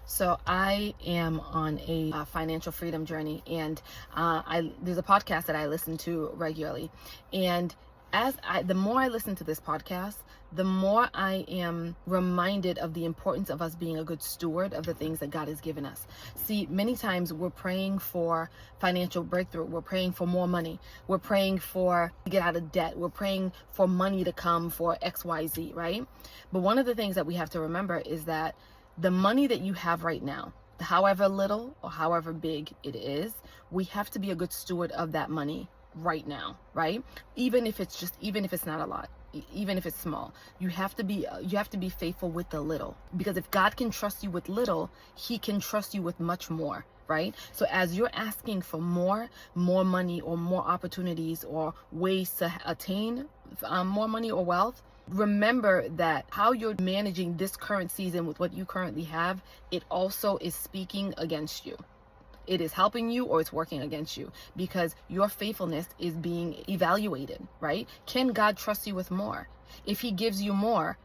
So I am on a financial freedom journey, and there's a podcast that I listen to regularly, and the more I listen to this podcast, the more I am reminded of the importance of us being a good steward of the things that God has given us. See, many times we're praying for financial breakthrough. We're praying for more money. We're praying for to get out of debt. We're praying for money to come for XYZ, right? But one of the things that we have to remember is that the money that you have right now, however little or however big it is, we have to be a good steward of that money right now, right? Even if it's not a lot, even if it's small, you have to be faithful with the little, because if God can trust you with little, he can trust you with much more, right? So as you're asking for more money or more opportunities or ways to attain more money or wealth, remember that how you're managing this current season with what you currently have, it also is speaking against you. It is helping you or it's working against you, because your faithfulness is being evaluated, right? Can God trust you with more? If he gives you more,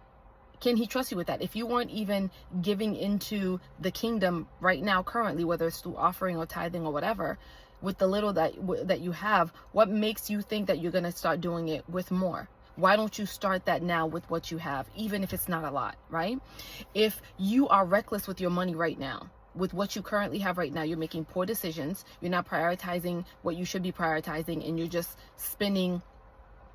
can he trust you with that? If you weren't even giving into the kingdom right now, currently, whether it's through offering or tithing or whatever, with the little that you have, what makes you think that you're going to start doing it with more? Why don't you start that now with what you have, even if it's not a lot, right? If you are reckless with your money right now, with what you currently have right now, you're making poor decisions, you're not prioritizing what you should be prioritizing, and you're just spending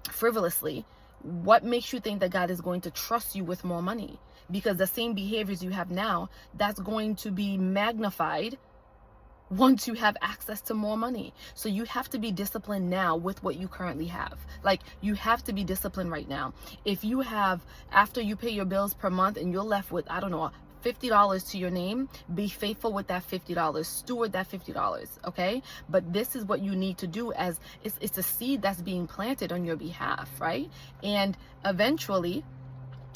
frivolously, what makes you think that God is going to trust you with more money? Because the same behaviors you have now, that's going to be magnified once you have access to more money. So you have to be disciplined now with what you currently have. Like, you have to be disciplined right now. If you have, after you pay your bills per month and you're left with, I don't know, $50 to your name, be faithful with that $50, steward that $50, okay? But this is what you need to do, as it's a seed that's being planted on your behalf, right? And eventually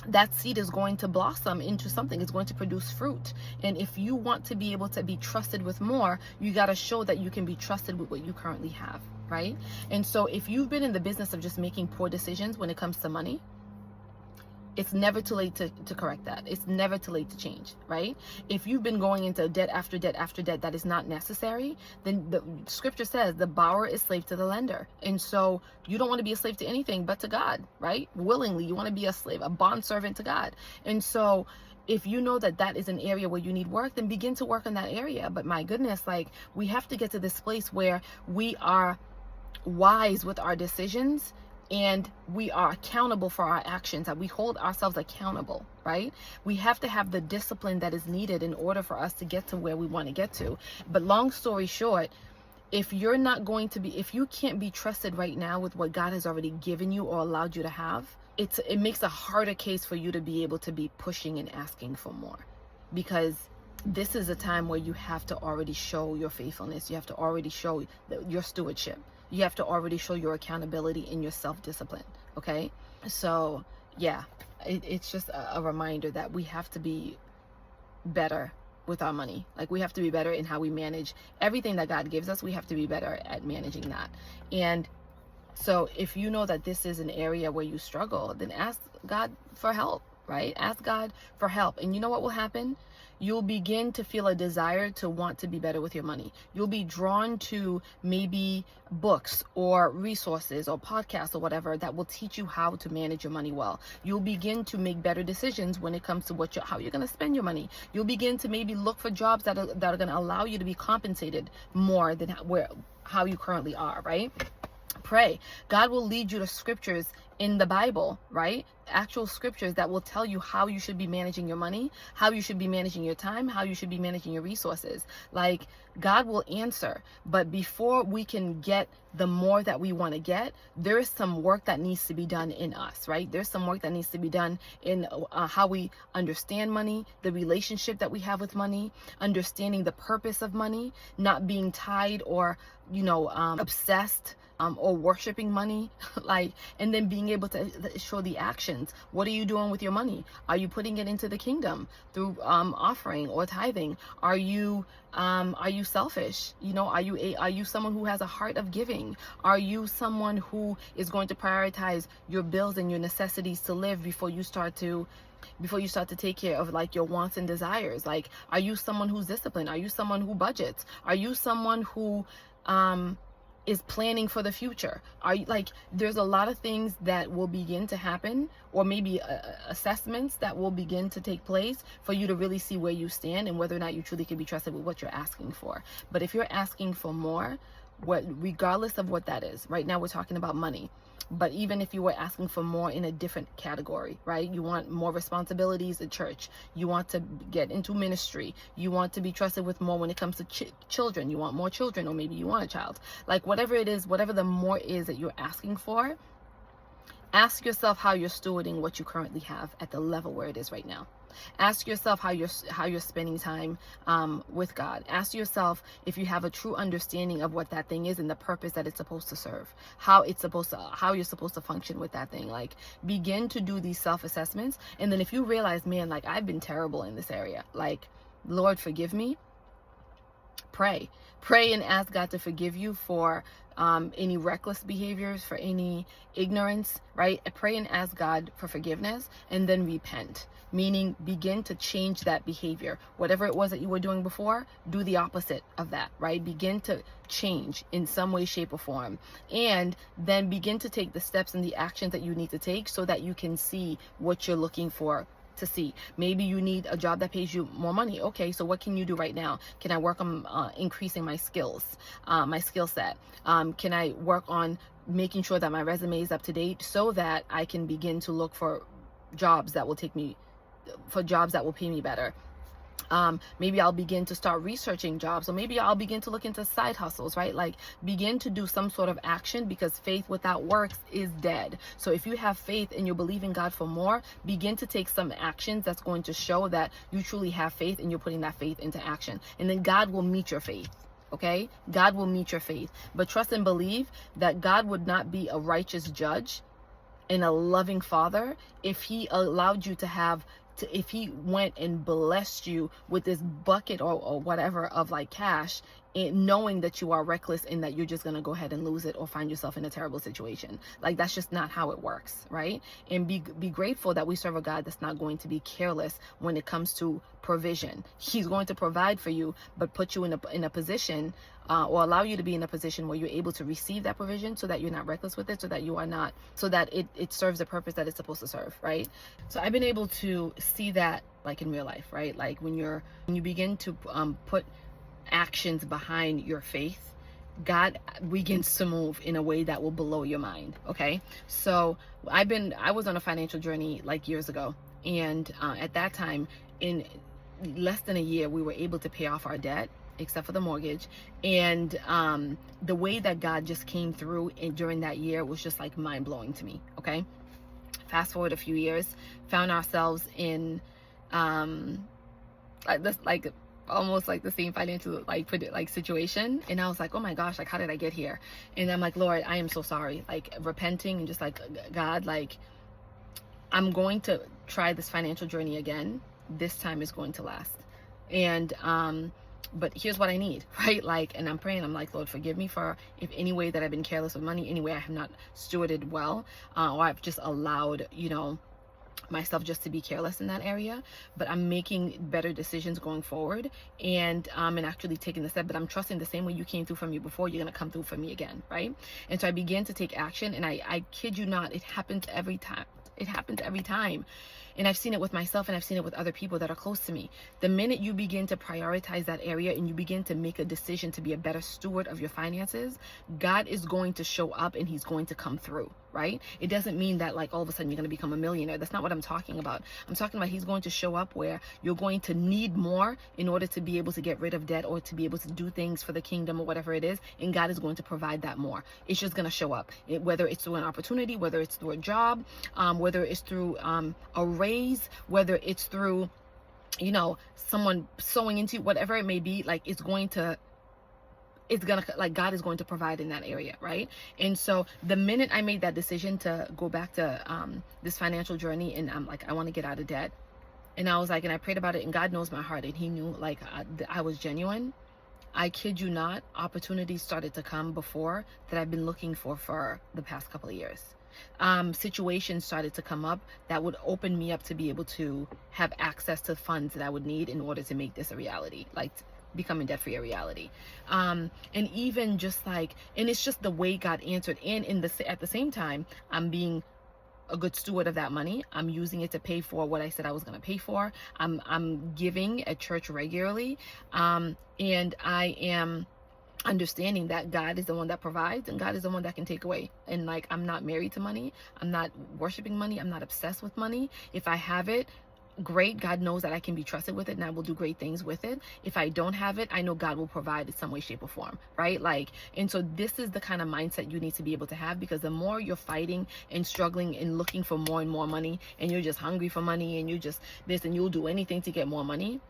that seed is going to blossom into something. It's going to produce fruit. And if you want to be able to be trusted with more, you got to show that you can be trusted with what you currently have, right? And so if you've been in the business of just making poor decisions when it comes to money, it's never too late to correct that. It's never too late to change, right? If you've been going into debt after debt after debt that is not necessary, then the scripture says the borrower is slave to the lender. And so you don't want to be a slave to anything but to God, right? Willingly, you want to be a slave, a bondservant to God. And so if you know that that is an area where you need work, then begin to work in that area. But my goodness, like, we have to get to this place where we are wise with our decisions, and we are accountable for our actions, that we hold ourselves accountable, right? We have to have the discipline that is needed in order for us to get to where we want to get to. But long story short, if you can't be trusted right now with what God has already given you or allowed you to have, it makes a harder case for you to be able to be pushing and asking for more, because this is a time where you have to already show your faithfulness. You have to already show your stewardship. You have to already show your accountability and your self-discipline, okay? So, yeah, it's just a reminder that we have to be better with our money. Like, we have to be better in how we manage everything that God gives us. We have to be better at managing that. And so if you know that this is an area where you struggle, then ask God for help, right? Ask God for help. And you know what will happen? You'll begin to feel a desire to want to be better with your money. You'll be drawn to maybe books or resources or podcasts or whatever that will teach you how to manage your money well. You'll begin to make better decisions when it comes to how you're going to spend your money. You'll begin to maybe look for jobs that are going to allow you to be compensated more than how you currently are, right? Pray. God will lead you to scriptures in the Bible, right? Actual scriptures that will tell you how you should be managing your money, how you should be managing your time, how you should be managing your resources. Like, God will answer. But before we can get the more that we want to get, there is some work that needs to be done in us, right? There's some work that needs to be done in how we understand money, the relationship that we have with money, understanding the purpose of money, not being tied or, obsessed or worshiping money, and then being able to show the actions. What are you doing with your money? Are you putting it into the kingdom through offering or tithing? Are you selfish? Are you someone who has a heart of giving? Are you someone who is going to prioritize your bills and your necessities to live before you start to before you start to take care of like your wants and desires. Like, are you someone who's disciplined? Are you someone who budgets? Are you someone who is planning for the future? Are you like, there's a lot of things that will begin to happen, or maybe assessments that will begin to take place for you to really see where you stand and whether or not you truly can be trusted with what you're asking for. But if you're asking for more, regardless of what that is, right now we're talking about money. But even if you were asking for more in a different category, right? You want more responsibilities at church. You want to get into ministry. You want to be trusted with more when it comes to children. You want more children, or maybe you want a child. Like, whatever it is, whatever the more is that you're asking for, ask yourself how you're stewarding what you currently have at the level where it is right now. Ask yourself how you're spending time with God. Ask yourself if you have a true understanding of what that thing is and the purpose that it's supposed to serve. How you're supposed to function with that thing. Like, begin to do these self-assessments. And then if you realize, man, like, I've been terrible in this area, like, Lord, forgive me. Pray and ask God to forgive you for any reckless behaviors, for any ignorance, right? Pray and ask God for forgiveness, and then repent, meaning begin to change that behavior. Whatever it was that you were doing before, do the opposite of that, right? Begin to change in some way, shape, or form, and then begin to take the steps and the actions that you need to take so that you can see what you're looking for to see. Maybe you need a job that pays you more money. Okay, so what can you do right now? Can I work on increasing my skills, my skill set? Can I work on making sure that my resume is up to date so that I can begin to look for jobs that will pay me better? Maybe I'll begin to start researching jobs, or maybe I'll begin to look into side hustles, right? Like, begin to do some sort of action, because faith without works is dead. So if you have faith and you believe in God for more, begin to take some actions that's going to show that you truly have faith and you're putting that faith into action. And then God will meet your faith. Okay? God will meet your faith. But trust and believe that God would not be a righteous judge and a loving father if he allowed you to have if he went and blessed you with this bucket or whatever of like cash, and knowing that you are reckless and that you're just going to go ahead and lose it or find yourself in a terrible situation. Like, that's just not how it works, right? And be grateful that we serve a God that's not going to be careless when it comes to provision. He's going to provide for you, but put you in a position or allow you to be in a position where you're able to receive that provision, so that you're not reckless with it, so that it serves the purpose that it's supposed to serve, right? So I've been able to see that, like, in real life, right? Like, when you begin to put actions behind your faith, God begins to move in a way that will blow your mind. Okay, so I was on a financial journey like years ago, and at that time, in less than a year, we were able to pay off our debt, except for the mortgage. And the way that God just came through during that year was just like mind-blowing to me. Okay, fast forward a few years, found ourselves in almost like the same financial situation, and I was like, oh my gosh, like, how did I get here? And I'm like, Lord, I am so sorry, like, repenting and just like, God, like, I'm going to try this financial journey again. This time is going to last, and but here's what I need, right? Like, and I'm praying, I'm like, Lord, forgive me for if any way that I've been careless with money, any way I have not stewarded well, or I've just allowed, myself just to be careless in that area. But I'm making better decisions going forward, and actually taking the step. But I'm trusting the same way you came through for me before, you're gonna come through for me again, right? And so I began to take action, and I kid you not, it happens every time. It happens every time. And I've seen it with myself, and I've seen it with other people that are close to me. The minute you begin to prioritize that area and you begin to make a decision to be a better steward of your finances, God is going to show up and he's going to come through, right? It doesn't mean that like all of a sudden you're going to become a millionaire. That's not what I'm talking about. I'm talking about he's going to show up where you're going to need more in order to be able to get rid of debt or to be able to do things for the kingdom or whatever it is. And God is going to provide that more. It's just going to show up, whether it's through an opportunity, whether it's through a job, whether it's through a raise, whether it's through, someone sowing into you, whatever it may be. Like, God is going to provide in that area, right? And so the minute I made that decision to go back to this financial journey, and I'm like, I want to get out of debt, and I was like, and I prayed about it, and God knows my heart, and he knew like I was genuine. I kid you not, opportunities started to come before that I've been looking for the past couple of years. situations started to come up that would open me up to be able to have access to funds that I would need in order to make this a reality, like becoming debt free a reality. And even just like, and it's just the way God answered. And at the same time, I'm being a good steward of that money. I'm using it to pay for what I said I was going to pay for. I'm giving at church regularly, and I am understanding that God is the one that provides and God is the one that can take away. And like, I'm not married to money. I'm not worshiping money. I'm not obsessed with money. If I have it, great. God knows that I can be trusted with it and I will do great things with it. If I don't have it, I know God will provide in some way, shape, or form, right? Like, and so this is the kind of mindset you need to be able to have, because the more you're fighting and struggling and looking for more and more money, and you're just hungry for money, and you just this, and you'll do anything to get more money,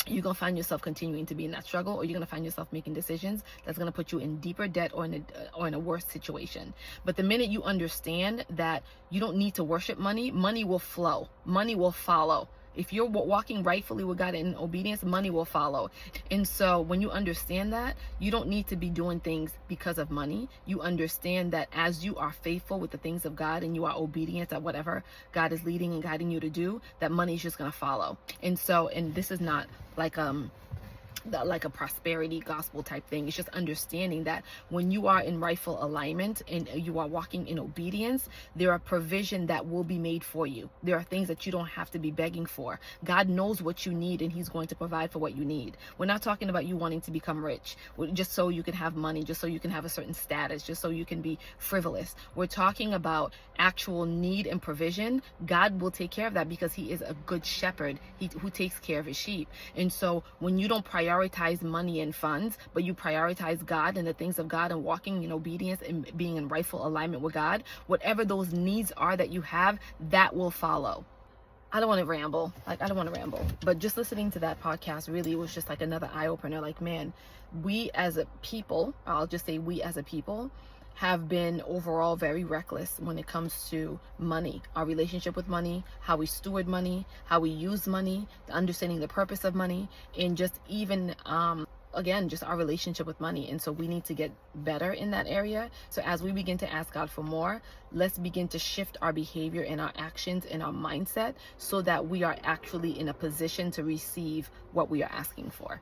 you're going to find yourself continuing to be in that struggle, or you're going to find yourself making decisions that's going to put you in deeper debt or in a worse situation. But the minute you understand that you don't need to worship money, money will flow. Money will follow. If you're walking rightfully with God in obedience, money will follow. And so when you understand that, you don't need to be doing things because of money. You understand that as you are faithful with the things of God and you are obedient at whatever God is leading and guiding you to do, that money is just going to follow. And so, and this is not like a prosperity gospel type thing. It's just understanding that when you are in rightful alignment and you are walking in obedience, there are provision that will be made for you. There are things that you don't have to be begging for. God knows what you need and he's going to provide for what you need. We're not talking about you wanting to become rich just so you can have money, just so you can have a certain status, just so you can be frivolous. We're talking about actual need and provision. God will take care of that because he is a good shepherd who takes care of his sheep. And so when you don't prioritize money and funds, but you prioritize God and the things of God and walking in obedience and being in rightful alignment with God, whatever those needs are that you have, that will follow. I don't want to ramble. But just listening to that podcast really was just like another eye opener. Like, man, we as a people, I'll just say we as a people, have been overall very reckless when it comes to money, our relationship with money, how we steward money, how we use money, understanding the purpose of money, and just even again, just our relationship with money. And so we need to get better in that area. So as we begin to ask God for more, let's begin to shift our behavior and our actions and our mindset so that we are actually in a position to receive what we are asking for.